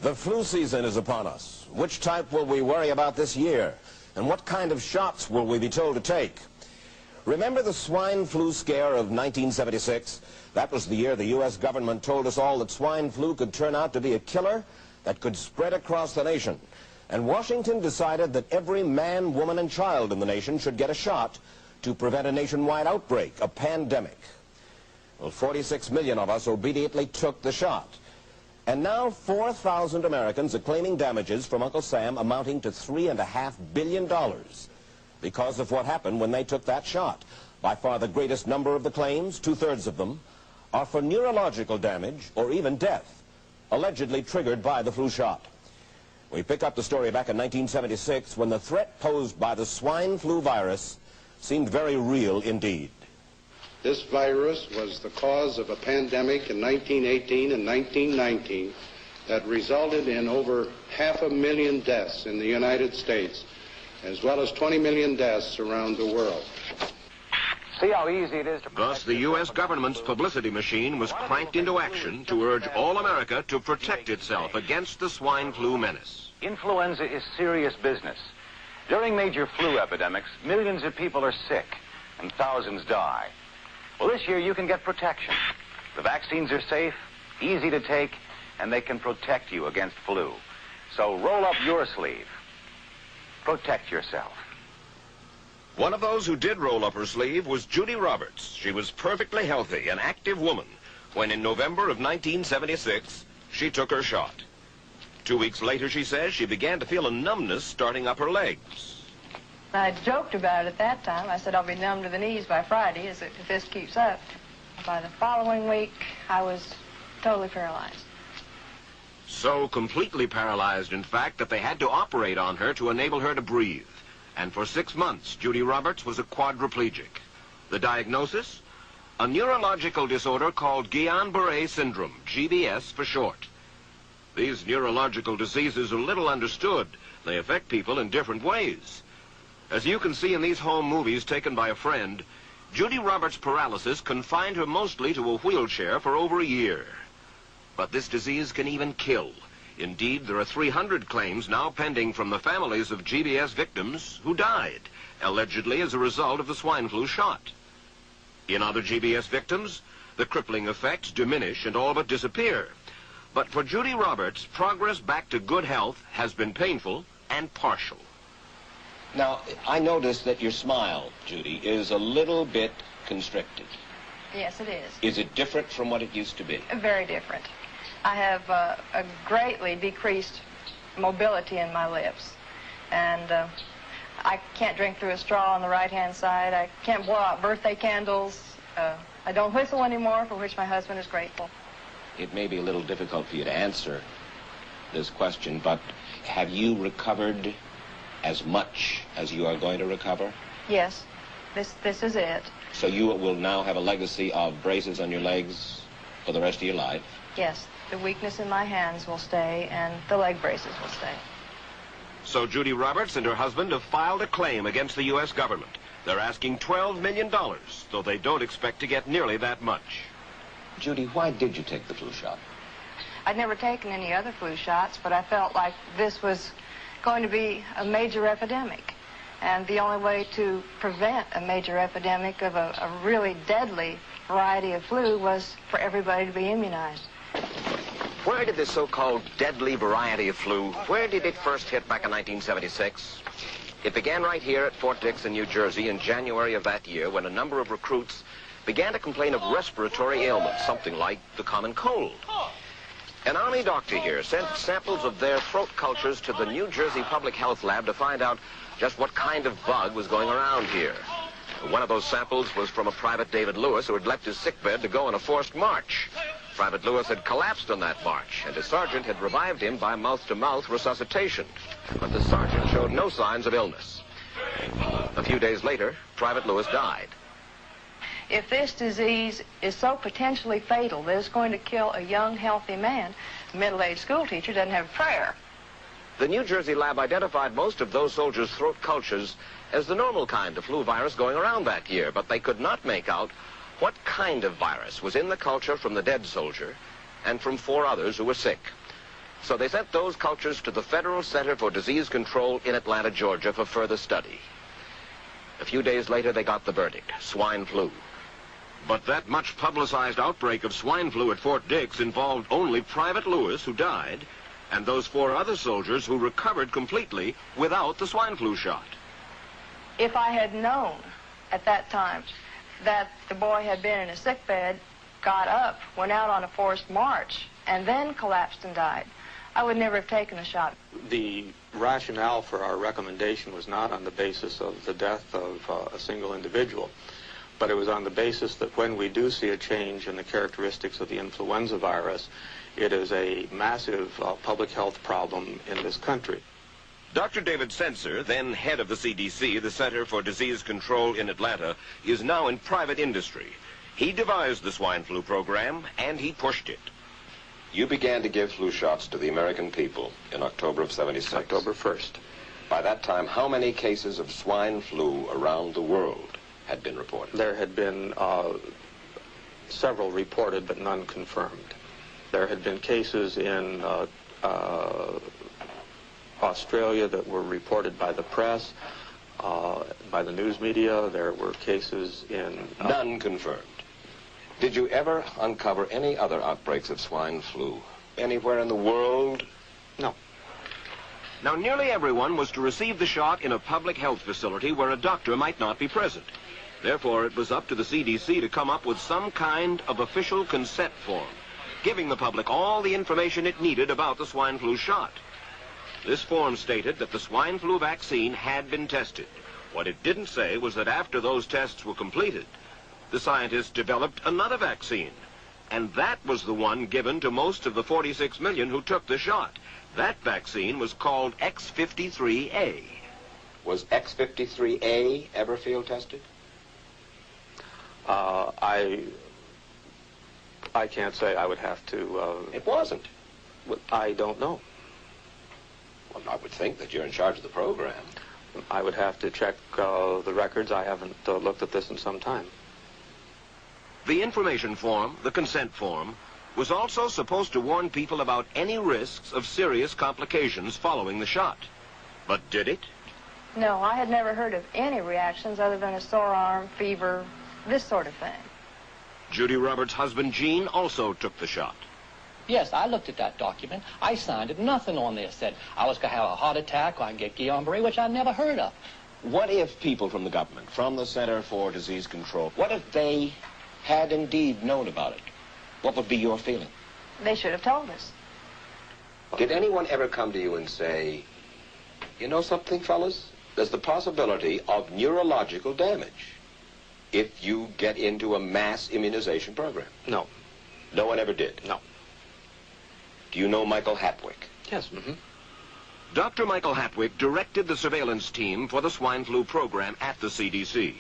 The flu season is upon us. Which type will we worry about this year? And what kind of shots will we be told to take? Remember the swine flu scare of 1976? That was the year the U.S. government told us all that swine flu could turn out to be a killer that could spread across the nation. And Washington decided that every man, woman, and child in the nation should get a shot to prevent a nationwide outbreak, a pandemic. Well, 46 million of us obediently took the shot. And now 4,000 Americans are claiming damages from Uncle Sam amounting to $3.5 billion because of what happened when they took that shot. By far the greatest number of the claims, 2/3 of them, are for neurological damage or even death, allegedly triggered by the flu shot. We pick up the story back in 1976 when the threat posed by the swine flu virus seemed very real indeed. This virus was the cause of a pandemic in 1918 and 1919 that resulted in over 500,000 deaths in the United States, as well as 20 million deaths around the world. See how easy it is to... Thus, the U.S. government's publicity machine was cranked into action to urge all America to protect itself against the swine flu menace. Influenza is serious business. During major flu epidemics, millions of people are sick and thousands die. Well, this year you can get protection. The vaccines are safe, easy to take, and they can protect you against flu. So roll up your sleeve. Protect yourself. One of those who did roll up her sleeve was Judy Roberts. She was perfectly healthy, an active woman, when in November of 1976, she took her shot. 2 weeks later, she says, she began to feel a numbness starting up her legs. I joked about it at that time. I said I'll be numb to the knees by Friday if this keeps up. By the following week, I was totally paralyzed. So completely paralyzed, in fact, that they had to operate on her to enable her to breathe. And for 6 months, Judy Roberts was a quadriplegic. The diagnosis? A neurological disorder called Guillain-Barré syndrome, GBS for short. These neurological diseases are little understood. They affect people in different ways. As you can see in these home movies taken by a friend, Judy Roberts' paralysis confined her mostly to a wheelchair for over a year. But this disease can even kill. Indeed, there are 300 claims now pending from the families of GBS victims who died, allegedly as a result of the swine flu shot. In other GBS victims, the crippling effects diminish and all but disappear. But for Judy Roberts, progress back to good health has been painful and partial. Now, I noticed that your smile, Judy, is a little bit constricted. Yes, it is. Is it different from what it used to be? Very different. I have a greatly decreased mobility in my lips. And I can't drink through a straw on the right-hand side. I can't blow out birthday candles. I don't whistle anymore, for which my husband is grateful. It may be a little difficult for you to answer this question, but have you recovered as much as you are going to recover? Yes, this is it. So you will now have a legacy of braces on your legs for the rest of your life? Yes, the weakness in my hands will stay and the leg braces will stay. So Judy Roberts and her husband have filed a claim against the U.S. government. They're asking $12 million, though they don't expect to get nearly that much. Judy, why did you take the flu shot? I'd never taken any other flu shots, but I felt like this was going to be a major epidemic. And the only way to prevent a major epidemic of a really deadly variety of flu was for everybody to be immunized. Where did this so-called deadly variety of flu, where did it first hit back in 1976? It began right here at Fort Dix in New Jersey in January of that year when a number of recruits began to complain of respiratory ailments, something like the common cold. An Army doctor here sent samples of their throat cultures to the New Jersey Public Health Lab to find out just what kind of bug was going around here. One of those samples was from a Private David Lewis who had left his sickbed to go on a forced march. Private Lewis had collapsed on that march, and his sergeant had revived him by mouth-to-mouth resuscitation. But the sergeant showed no signs of illness. A few days later, Private Lewis died. If this disease is so potentially fatal that it's going to kill a young, healthy man, a middle-aged school teacher doesn't have a prayer. The New Jersey lab identified most of those soldiers' throat cultures as the normal kind of flu virus going around that year, but they could not make out what kind of virus was in the culture from the dead soldier and from 4 others who were sick. So they sent those cultures to the Federal Center for Disease Control in Atlanta, Georgia for further study. A few days later, they got the verdict: swine flu. But that much publicized outbreak of swine flu at Fort Dix involved only Private Lewis, who died, and those 4 other soldiers who recovered completely without the swine flu shot. If I had known at that time that the boy had been in a sick bed, got up, went out on a forced march, and then collapsed and died, I would never have taken the shot. The rationale for our recommendation was not on the basis of the death of a single individual, but it was on the basis that when we do see a change in the characteristics of the influenza virus, it is a massive public health problem in this country. Dr. David Senser, then head of the CDC, the Center for Disease Control in Atlanta, is now in private industry. He devised the swine flu program, and he pushed it. You began to give flu shots to the American people in October of '76. October 1st. By that time, how many cases of swine flu around the world had been reported? There had been several reported, but none confirmed. There had been cases in Australia that were reported by the press, by the news media. There were cases in... None confirmed. Did you ever uncover any other outbreaks of swine flu anywhere in the world? No. Now, nearly everyone was to receive the shot in a public health facility where a doctor might not be present. Therefore, it was up to the CDC to come up with some kind of official consent form, giving the public all the information it needed about the swine flu shot. This form stated that the swine flu vaccine had been tested. What it didn't say was that after those tests were completed, the scientists developed another vaccine, and that was the one given to most of the 46 million who took the shot. That vaccine was called X53A. Was X53A ever field tested? I can't say. I would have to... It wasn't. I don't know. Well, I would think that you're in charge of the program. I would have to check the records. I haven't looked at this in some time. The information form, the consent form, was also supposed to warn people about any risks of serious complications following the shot. But did it? No, I had never heard of any reactions other than a sore arm, fever, this sort of thing. Judy Roberts' husband, Gene, also took the shot. Yes, I looked at that document. I signed it. Nothing on there said I was going to have a heart attack or I can get Guillain-Barré, which I never heard of. What if people from the government, from the Center for Disease Control, what if they had indeed known about it? What would be your feeling? They should have told us. Did anyone ever come to you and say, you know something, fellas? There's the possibility of neurological damage if you get into a mass immunization program? No. No one ever did? No. Do you know Michael Hatwick? Yes. Mm-hmm. Dr. Michael Hatwick directed the surveillance team for the swine flu program at the CDC.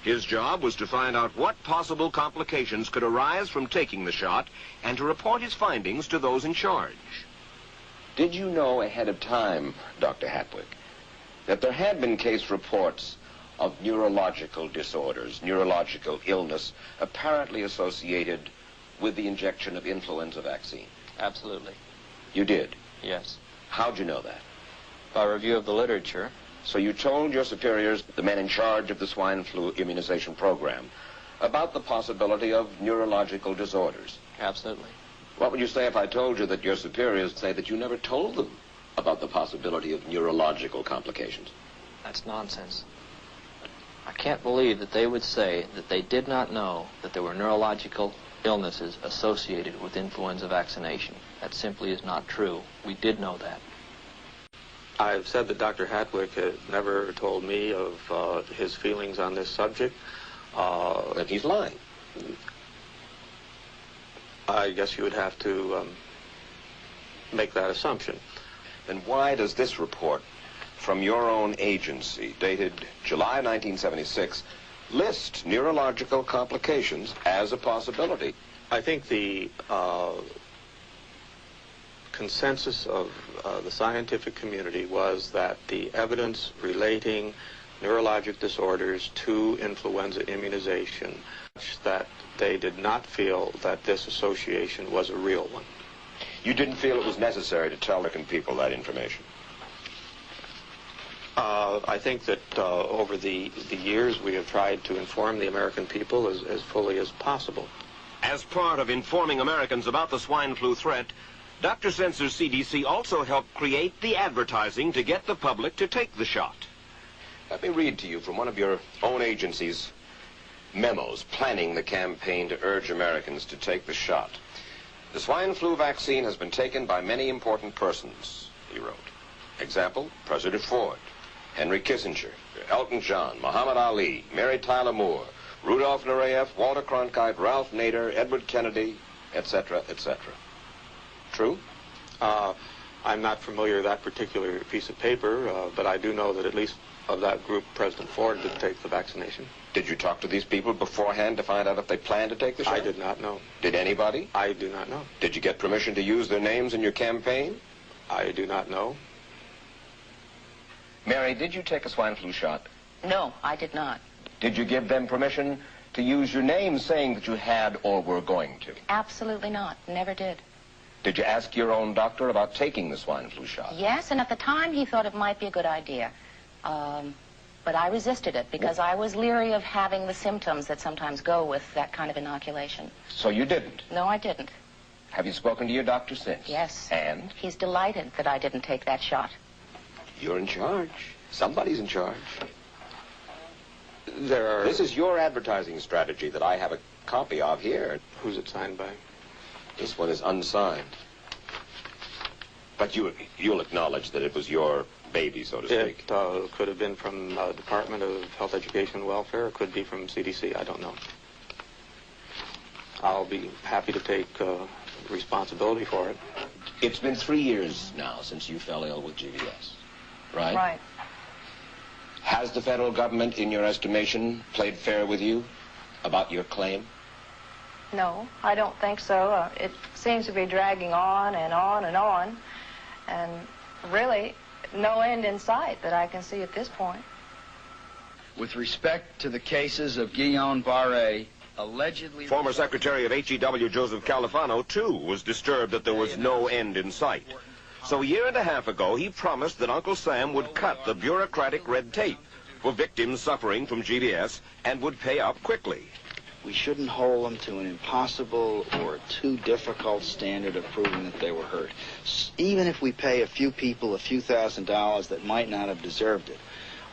His job was to find out what possible complications could arise from taking the shot and to report his findings to those in charge. Did you know ahead of time, Dr. Hatwick, that there had been case reports of neurological disorders, neurological illness, apparently associated with the injection of influenza vaccine? Absolutely. You did? Yes. How'd you know that? By review of the literature. So you told your superiors, the men in charge of the swine flu immunization program, about the possibility of neurological disorders? Absolutely. What would you say if I told you that your superiors say that you never told them about the possibility of neurological complications? That's nonsense. I can't believe that they would say that they did not know that there were neurological illnesses associated with influenza vaccination. That simply is not true. We did know that. I've said that Dr. Hatwick had never told me of his feelings on this subject. That he's lying. I guess you would have to make that assumption. Then why does this report from your own agency, dated July 1976, list neurological complications as a possibility? I think the consensus of the scientific community was that the evidence relating neurologic disorders to influenza immunization, that they did not feel that this association was a real one. You didn't feel it was necessary to tell American people that information? I think that over the years we have tried to inform the American people as fully as possible. As part of informing Americans about the swine flu threat, Dr. Sensor's CDC also helped create the advertising to get the public to take the shot. Let me read to you from one of your own agency's memos planning the campaign to urge Americans to take the shot. The swine flu vaccine has been taken by many important persons, he wrote. Example, President Ford, Henry Kissinger, Elton John, Muhammad Ali, Mary Tyler Moore, Rudolph Nureyev, Walter Cronkite, Ralph Nader, Edward Kennedy, etc., etc. True? I'm not familiar with that particular piece of paper, but I do know that at least of that group, President Ford did take the vaccination. Did you talk to these people beforehand to find out if they planned to take the shot? I did not know. Did anybody? I do not know. Did you get permission to use their names in your campaign? I do not know. Mary, did you take a swine flu shot? No, I did not. Did you give them permission to use your name saying that you had or were going to? Absolutely not. Never did. Did you ask your own doctor about taking the swine flu shot? Yes, and at the time he thought it might be a good idea. But I resisted it because I was leery of having the symptoms that sometimes go with that kind of inoculation. So you didn't? No, I didn't. Have you spoken to your doctor since? Yes. And? He's delighted that I didn't take that shot. You're in charge. Somebody's in charge. There are... This is your advertising strategy that I have a copy of here. Who's it signed by? This one is unsigned. But you'll acknowledge that it was your baby, so to speak. It could have been from the Department of Health, Education, and Welfare. It could be from CDC. I don't know. I'll be happy to take responsibility for it. It's been 3 years now since you fell ill with GBS, right? Right. Has the federal government, in your estimation, played fair with you about your claim? No, I don't think so. It seems to be dragging on and on and on, and really no end in sight that I can see at this point. With respect to the cases of Guillain-Barré, allegedly... Former Secretary of HEW Joseph Califano, too, was disturbed that there was no end in sight. So a year and a half ago, he promised that Uncle Sam would cut the bureaucratic red tape for victims suffering from GBS and would pay up quickly. We shouldn't hold them to an impossible or too difficult standard of proving that they were hurt. Even if we pay a few people a few $1,000s that might not have deserved it,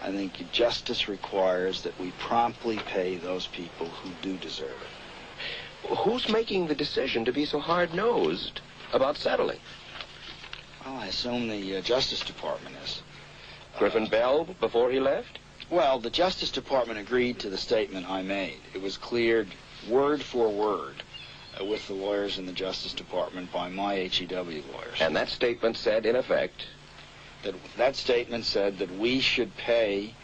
I think justice requires that we promptly pay those people who do deserve it. Who's making the decision to be so hard-nosed about settling? Well, I assume the Justice Department is. Griffin Bell before he left? Well, the Justice Department agreed to the statement I made. It was cleared word for word with the lawyers in the Justice Department by my HEW lawyers. And that statement said, in effect... That statement said that we should pay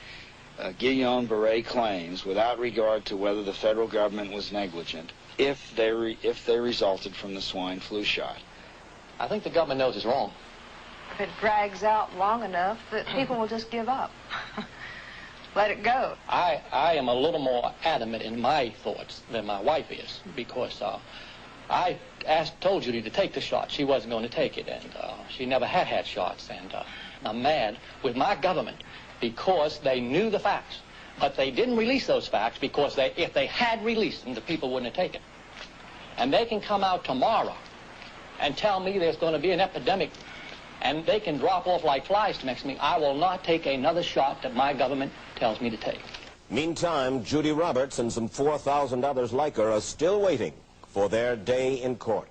Guillain-Barré claims without regard to whether the federal government was negligent if they resulted from the swine flu shot. I think the government knows it's wrong. If it drags out long enough, that people will just give up. Let it go. I am a little more adamant in my thoughts than my wife is, because I told Judy to take the shot. She wasn't going to take it, and she never had shots. And I'm mad with my government because they knew the facts, but they didn't release those facts because if they had released them, the people wouldn't have taken. And they can come out tomorrow and tell me there's going to be an epidemic, and they can drop off like flies next to me. I will not take another shot that my government tells me to take. Meantime, Judy Roberts and some 4,000 others like her are still waiting for their day in court.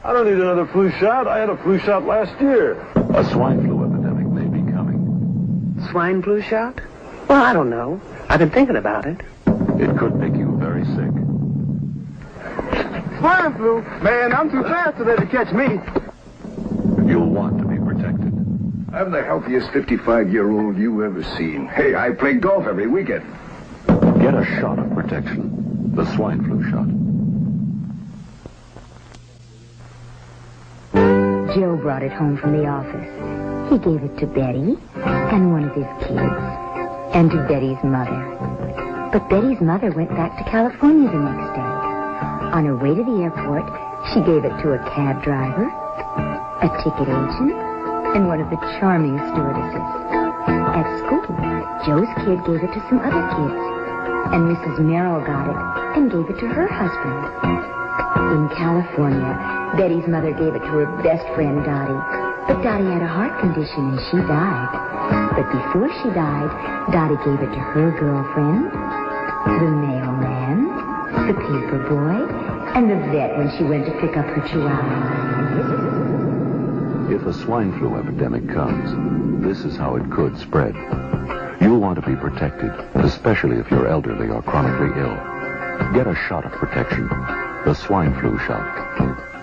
I don't need another flu shot. I had a flu shot last year. A swine flu epidemic may be coming. Swine flu shot? Well, I don't know. I've been thinking about it. It could make you very sick. Swine flu? Man, I'm too fast to let it catch me. You'll want to be protected. I'm the healthiest 55-year-old you ever seen. Hey, I play golf every weekend. Get a shot of protection. The swine flu shot. Joe brought it home from the office. He gave it to Betty and one of his kids and to Betty's mother. But Betty's mother went back to California the next day. On her way to the airport, she gave it to a cab driver, a ticket agent, and one of the charming stewardesses. At school, Joe's kid gave it to some other kids, and Mrs. Merrill got it and gave it to her husband. In California, Betty's mother gave it to her best friend, Dottie. But Dottie had a heart condition and she died. But before she died, Dottie gave it to her girlfriend, the mailman, the paper boy, and the vet when she went to pick up her chihuahua. If a swine flu epidemic comes, this is how it could spread. You'll want to be protected, especially if you're elderly or chronically ill. Get a shot of protection, the swine flu shot.